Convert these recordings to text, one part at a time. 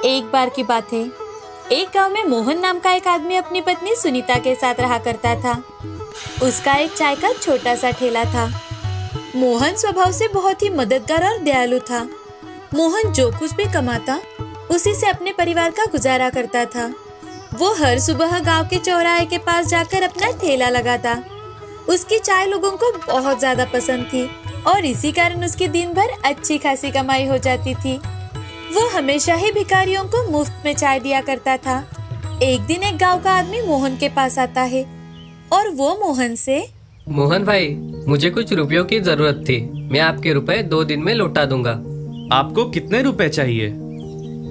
एक बार की बात है, एक गांव में मोहन नाम का एक आदमी अपनी पत्नी सुनीता के साथ रहा करता था। उसका एक चाय का छोटा सा ठेला था। मोहन स्वभाव से बहुत ही मददगार और दयालु था। मोहन जो कुछ भी कमाता उसी से अपने परिवार का गुजारा करता था। वो हर सुबह गांव के चौराहे के पास जाकर अपना ठेला लगाता। उसकी चाय लोगों को बहुत ज्यादा पसंद थी और इसी कारण उसकी दिन भर अच्छी खासी कमाई हो जाती थी। वो हमेशा ही भिखारियों को मुफ्त में चाय दिया करता था। एक दिन एक गांव का आदमी मोहन के पास आता है और वो मोहन से, मोहन भाई, मुझे कुछ रुपयों की जरूरत थी। मैं आपके रुपए 2 दिन में लौटा दूंगा। आपको कितने रुपए चाहिए?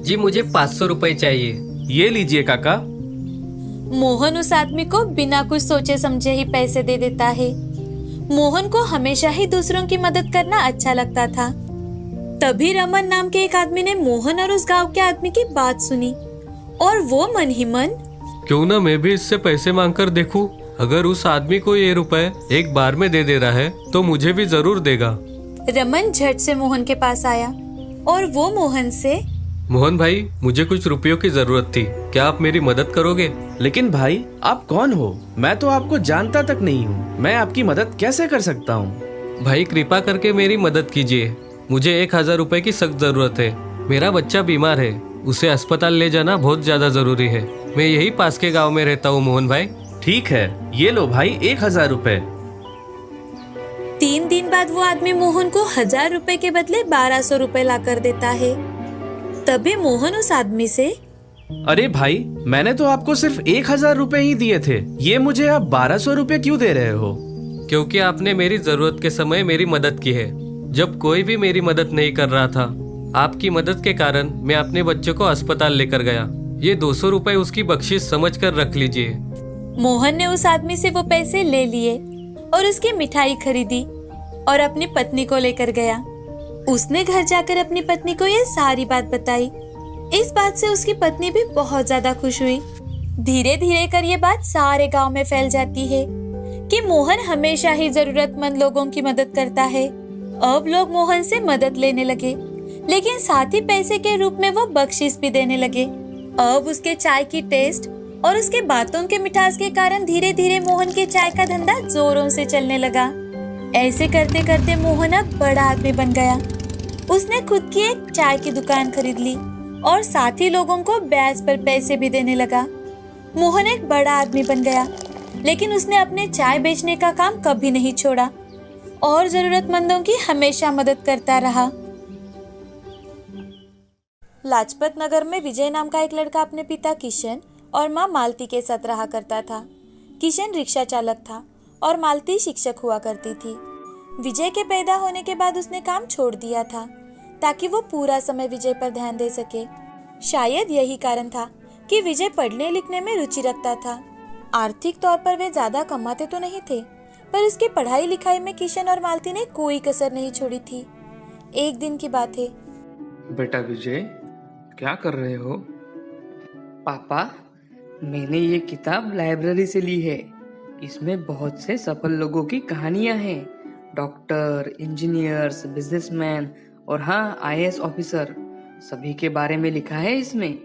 जी मुझे 500 रुपए चाहिए। ये लीजिए काका। मोहन उस आदमी को बिना कुछ सोचे समझे ही पैसे दे देता है। मोहन को हमेशा ही दूसरों की मदद करना अच्छा लगता था। तभी रमन नाम के एक आदमी ने मोहन और उस गांव के आदमी की बात सुनी और वो मन ही मन, क्यों ना मैं भी इससे पैसे मांग कर देखूं। अगर उस आदमी को ये रुपए एक बार में दे रहा है तो मुझे भी जरूर देगा। रमन झट से मोहन के पास आया और वो मोहन से, मोहन भाई, मुझे कुछ रुपयों की जरूरत थी, क्या आप मेरी मदद करोगे? लेकिन भाई, आप कौन हो? मैं तो आपको जानता तक नहीं हूँ। मैं आपकी मदद कैसे कर सकता हूँ? भाई कृपा करके मेरी मदद कीजिए। मुझे 1000 रुपए की सख्त जरूरत है। मेरा बच्चा बीमार है, उसे अस्पताल ले जाना बहुत ज्यादा जरूरी है। मैं यही पास के गांव में रहता हूँ मोहन भाई। ठीक है, ये लो भाई 1000 रुपए। 3 दिन बाद वो आदमी मोहन को 1000 रुपए के बदले 1200 रुपए ला कर देता है। तभी मोहन उस आदमी से, अरे भाई, मैंने तो आपको सिर्फ 1000 रुपए ही दिए थे। ये मुझे आप 1200 रुपए क्यों दे रहे हो? क्योंकि आपने मेरी जरूरत के समय मेरी मदद की है, जब कोई भी मेरी मदद नहीं कर रहा था। आपकी मदद के कारण मैं अपने बच्चे को अस्पताल लेकर गया। ये 200 रुपए उसकी बख्शिश समझकर रख लीजिए। मोहन ने उस आदमी से वो पैसे ले लिए और उसकी मिठाई खरीदी और अपनी पत्नी को लेकर गया। उसने घर जाकर अपनी पत्नी को ये सारी बात बताई। इस बात से उसकी पत्नी भी बहुत ज्यादा खुश हुई। धीरे धीरे कर ये बात सारे गांव में फैल जाती है कि मोहन हमेशा ही जरूरतमंद लोगों की मदद करता है। अब लोग मोहन से मदद लेने लगे, लेकिन साथ ही पैसे के रूप में वो बख्शिश भी देने लगे। अब उसके चाय की टेस्ट और उसके बातों के मिठास के कारण धीरे धीरे मोहन के चाय का धंधा जोरों से चलने लगा। ऐसे करते करते मोहन अब बड़ा आदमी बन गया। उसने खुद की एक चाय की दुकान खरीद ली और साथ ही लोगों को ब्याज पर पैसे भी देने लगा। मोहन एक बड़ा आदमी बन गया, लेकिन उसने अपने चाय बेचने का काम कभी नहीं छोड़ा और जरूरतमंदों की हमेशा मदद करता रहा। लाजपत नगर में विजय नाम का एक लड़का अपने पिता किशन और माँ मालती के साथ रहा करता था। किशन रिक्शा चालक था और मालती शिक्षक हुआ करती थी। विजय के पैदा होने के बाद उसने काम छोड़ दिया था ताकि वो पूरा समय विजय पर ध्यान दे सके। शायद यही कारण था कि विजय पढ़ने लिखने में रुचि रखता था। आर्थिक तौर पर वे ज्यादा कमाते तो नहीं थे, पर उसकी पढ़ाई लिखाई में किशन और मालती ने कोई कसर नहीं छोड़ी थी। एक दिन की बात है। बेटा विजय, क्या कर रहे हो? पापा, मैंने ये किताब लाइब्रेरी से ली है। इसमें बहुत से सफल लोगों की कहानियां हैं। डॉक्टर, इंजीनियर्स, बिजनेसमैन और हाँ, आईएएस ऑफिसर, सभी के बारे में लिखा है इसमें।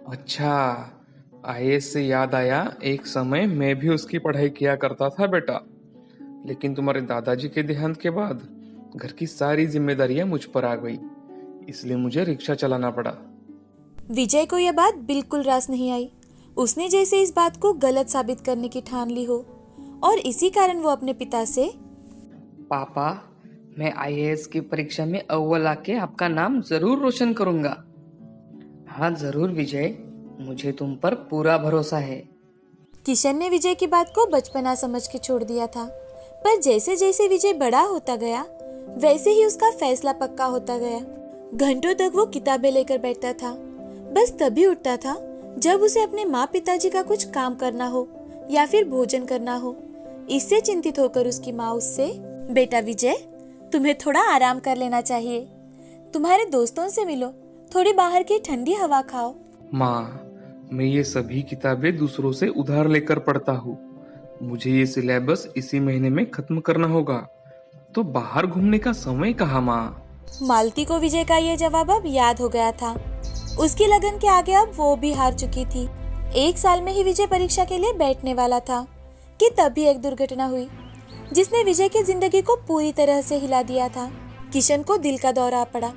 अच्छा, आईएएस से याद आया, एक समय मैं भी उसकी पढ़ाई किया करता था बेटा। लेकिन तुम्हारे दादाजी के देहांत के बाद घर की सारी जिम्मेदारियां मुझ पर आ गई, इसलिए मुझे रिक्शा चलाना पड़ा। विजय को यह बात बिल्कुल रास नहीं आई। उसने जैसे इस बात को गलत साबित करने की ठान ली हो और इसी कारण वो अपने पिता से, पापा, मैं आईएएस की परीक्षा में अव्वल आके आपका नाम जरूर रोशन करूंगा। हाँ जरूर विजय, मुझे तुम पर पूरा भरोसा है। किशन ने विजय की बात को बचपना समझ के छोड़ दिया था, पर जैसे जैसे विजय बड़ा होता गया वैसे ही उसका फैसला पक्का होता गया। घंटों तक वो किताबें लेकर बैठता था, बस तभी उठता था जब उसे अपने माँ पिताजी का कुछ काम करना हो या फिर भोजन करना हो। इससे चिंतित होकर उसकी माँ उससे, बेटा विजय, तुम्हें थोड़ा आराम कर लेना चाहिए। तुम्हारे दोस्तों से मिलो, थोड़ी बाहर की ठंडी हवा खाओ। माँ, मैं ये सभी किताबें दूसरों से उधार लेकर पढ़ता हूँ। मुझे ये सिलेबस इसी महीने में खत्म करना होगा, तो बाहर घूमने का समय कहाँ माँ? मालती को विजय का ये जवाब अब याद हो गया था। उसकी लगन के आगे अब वो भी हार चुकी थी। 1 साल में ही विजय परीक्षा के लिए बैठने वाला था कि तभी एक दुर्घटना हुई जिसने विजय की जिंदगी को पूरी तरह से हिला दिया था। किशन को दिल का दौरा पड़ा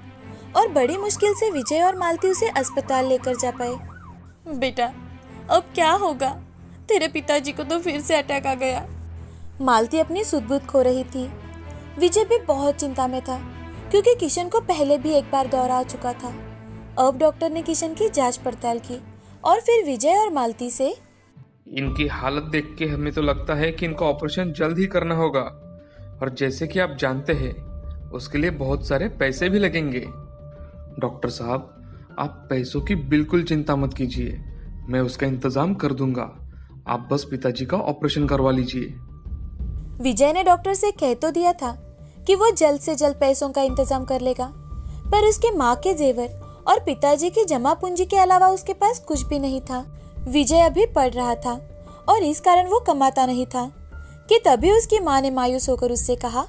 और बड़ी मुश्किल से विजय और मालती उसे अस्पताल लेकर जा पाए। बेटा, अब क्या होगा? तेरे पिताजी को तो फिर से अटैक आ गया। मालती अपनी सुध-बुध खो रही थी। विजय भी बहुत चिंता में था क्योंकि किशन को पहले भी एक बार दौरा आ चुका था। अब डॉक्टर ने किशन की जांच पड़ताल की और फिर विजय और मालती से इनकी हालत देख के हमें तो लगता है कि इनका ऑपरेशन जल्द ही करना होगा, और जैसे कि आप जानते हैं उसके लिए बहुत सारे पैसे भी लगेंगे। डॉक्टर साहब, आप पैसों की बिल्कुल चिंता मत कीजिए, मैं उसका इंतजाम कर दूंगा। आप बस पिताजी का ऑपरेशन करवा लीजिए। विजय ने डॉक्टर से कह तो दिया था कि वो जल्द से जल्द पैसों का इंतजाम कर लेगा, पर उसके माँ के जेवर और पिताजी की जमा पूंजी के अलावा उसके पास कुछ भी नहीं था। विजय अभी पढ़ रहा था और इस कारण वो कमाता नहीं था कि तभी उसकी माँ ने मायूस होकर उससे कहा,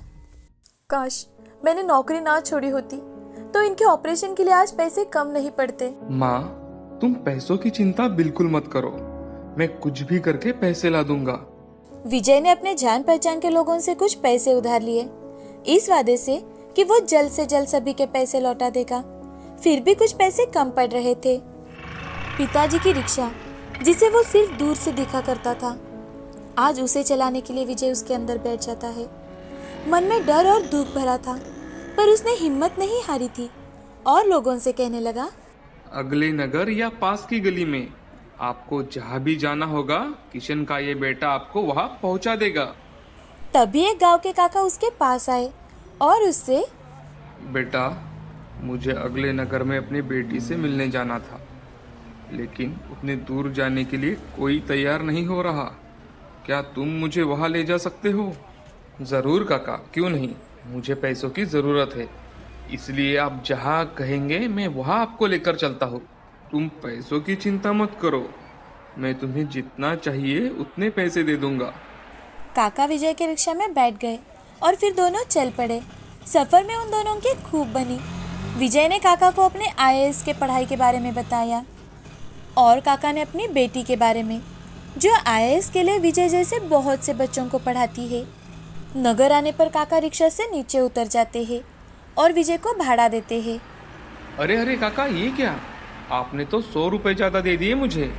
काश मैंने नौकरी ना छोड़ी होती तो इनके ऑपरेशन के लिए आज पैसे कम नहीं पड़ते। माँ, तुम पैसों की चिंता बिल्कुल मत करो, मैं कुछ भी करके पैसे ला दूंगा। विजय ने अपने जान पहचान के लोगों से कुछ पैसे उधार लिए, इस वादे से कि वो जल्द से जल्द सभी के पैसे लौटा देगा। फिर भी कुछ पैसे कम पड़ रहे थे। पिताजी की रिक्शा, जिसे वो सिर्फ दूर से देखा करता था, आज उसे चलाने के लिए विजय उसके अंदर बैठ जाता है। मन में डर और दुख भरा था, पर उसने हिम्मत नहीं हारी थी और लोगों से कहने लगा, अगले नगर या पास की गली में आपको जहाँ भी जाना होगा, किशन का ये बेटा आपको वहाँ पहुँचा देगा। तभी एक गांव के काका उसके पास आए और उससे, बेटा, मुझे अगले नगर में अपनी बेटी से मिलने जाना था, लेकिन उतने दूर जाने के लिए कोई तैयार नहीं हो रहा। क्या तुम मुझे वहाँ ले जा सकते हो? ज़रूर काका, क्यों नहीं, मुझे पैसों की ज़रूरत है, इसलिए आप जहाँ कहेंगे मैं वहाँ आपको लेकर चलता हूँ। तुम पैसों की चिंता मत करो, मैं तुम्हें जितना चाहिए उतने पैसे दे दूंगा। काका विजय के रिक्शा में बैठ गए और फिर दोनों चल पड़े। सफर में उन दोनों की खूब बनी। विजय ने काका को अपने IAS के पढ़ाई के बारे में बताया और काका ने अपनी बेटी के बारे में, जो IAS के लिए विजय जैसे बहुत से बच्चों को पढ़ाती है। नगर आने पर काका रिक्शा से नीचे उतर जाते हैं और विजय को भाड़ा देते हैं। अरे अरे काका, ये क्या, आपने तो 100 रुपए ज़्यादा दे दिए मुझे।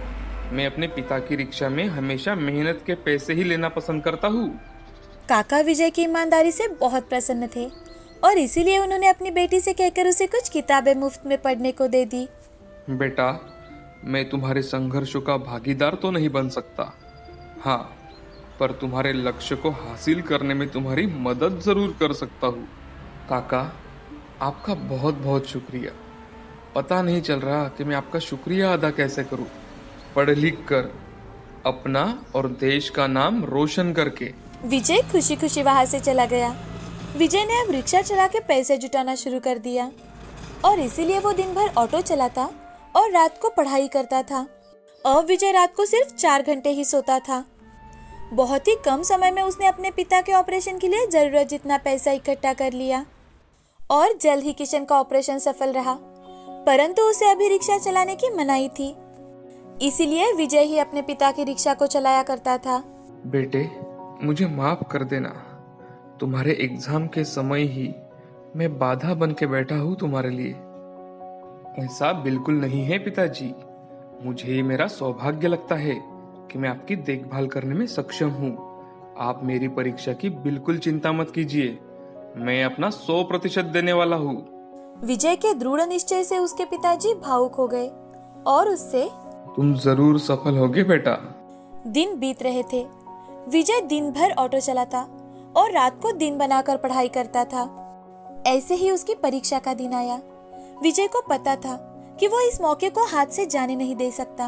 मैं अपने पिता की रिक्शा में हमेशा मेहनत के पैसे ही लेना पसंद करता हूँ। काका विजय की ईमानदारी से बहुत प्रसन्न थे और इसीलिए उन्होंने अपनी बेटी से कहकर उसे कुछ किताबें मुफ्त में पढ़ने को दे दी। बेटा, मैं तुम्हारे संघर्षों का भागीदार तो नहीं बन सकता, हाँ, पर तुम्हारे लक्ष्य को हासिल करने में तुम्हारी मदद जरूर कर सकता हूँ। काका, आपका बहुत बहुत शुक्रिया। पता नहीं चल रहा कि मैं आपका शुक्रिया अदा कैसे करूँ। पढ़ लिख कर अपना और देश का नाम रोशन करके। विजय खुशी खुशी वहां से चला गया। विजय ने अब रिक्शा चला के पैसे जुटाना शुरू कर दिया और इसीलिए वो दिन भर ऑटो चलाता और रात को पढ़ाई करता था। अब विजय रात को सिर्फ 4 घंटे ही सोता था। बहुत ही कम समय में उसने अपने पिता के ऑपरेशन के लिए जरूरत जितना पैसा इकट्ठा कर लिया और जल्द ही किशन का ऑपरेशन सफल रहा, परंतु उसे अभी रिक्शा चलाने की मनाही थी। इसीलिए विजय ही अपने पिता की रिक्शा को चलाया करता था। बेटे, मुझे माफ कर देना, तुम्हारे एग्जाम के समय ही मैं बाधा बन के बैठा हूँ तुम्हारे लिए। ऐसा बिल्कुल नहीं है पिताजी, मुझे ये मेरा सौभाग्य लगता है कि मैं आपकी देखभाल करने में सक्षम हूँ। आप मेरी परीक्षा की बिल्कुल चिंता मत कीजिए, मैं अपना 100% देने वाला हूँ। विजय के दृढ़ निश्चय से उसके पिताजी भावुक हो गए और उससे, तुम जरूर सफल होगे बेटा। दिन बीत रहे थे। विजय दिन भर ऑटो चलाता और रात को दिन बनाकर पढ़ाई करता था। ऐसे ही उसकी परीक्षा का दिन आया। विजय को पता था कि वो इस मौके को हाथ से जाने नहीं दे सकता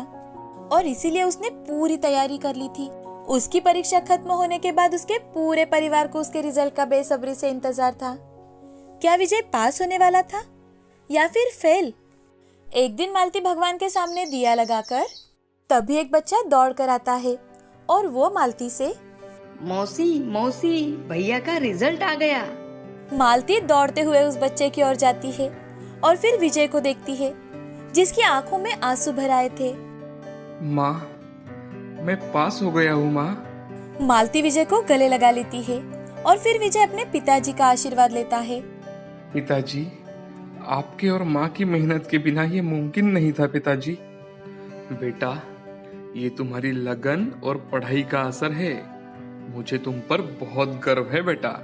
और इसीलिए उसने पूरी तैयारी कर ली थी। उसकी परीक्षा खत्म होने के बाद उसके पूरे परिवार को उसके रिजल्ट का बेसब्री से इंतजार था। क्या विजय पास होने वाला था या फिर फेल? एक दिन मालती भगवान के सामने दिया लगाकर तभी एक बच्चा दौड़ कर आता है और वो मालती से, मौसी मौसी, भैया का रिजल्ट आ गया। मालती दौड़ते हुए उस बच्चे की ओर जाती है और फिर विजय को देखती है। जिसकी आंखों में आंसू भर आए थे। माँ, मैं पास हो गया हूँ माँ। मालती विजय को गले लगा लेती है और फिर विजय अपने पिताजी का आशीर्वाद लेता है। पिताजी, आपके और माँ की मेहनत के बिना ये मुमकिन नहीं था पिताजी। बेटा, ये तुम्हारी लगन और पढ़ाई का असर है। मुझे तुम पर बहुत गर्व है बेटा।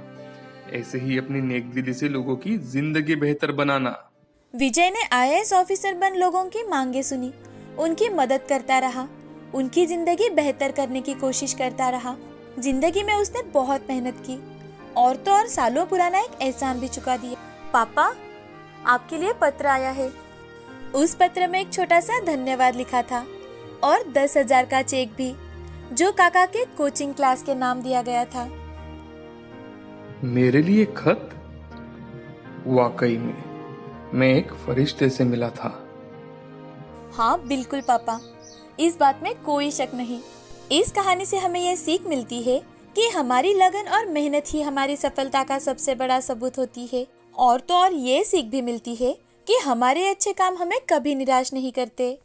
ऐसे ही अपनी नेक दिली से लोगों की जिंदगी बेहतर बनाना। विजय ने आईएएस ऑफिसर बन लोगों की मांगे सुनी, उनकी मदद करता रहा, उनकी जिंदगी बेहतर करने की कोशिश करता रहा। जिंदगी में उसने बहुत मेहनत की और तो और सालों पुराना एक एहसान भी चुका दिया। पापा, आपके लिए पत्र आया है। उस पत्र में एक छोटा सा धन्यवाद लिखा था और 10,000 का चेक भी, जो काका के कोचिंग क्लास के नाम दिया गया था। मेरे लिए खत? वाकई में मैं एक फरिश्ते से मिला था। हाँ बिल्कुल पापा, इस बात में कोई शक नहीं। इस कहानी से हमें यह सीख मिलती है कि हमारी लगन और मेहनत ही हमारी सफलता का सबसे बड़ा सबूत होती है। और तो और ये सीख भी मिलती है कि हमारे अच्छे काम हमें कभी निराश नहीं करते।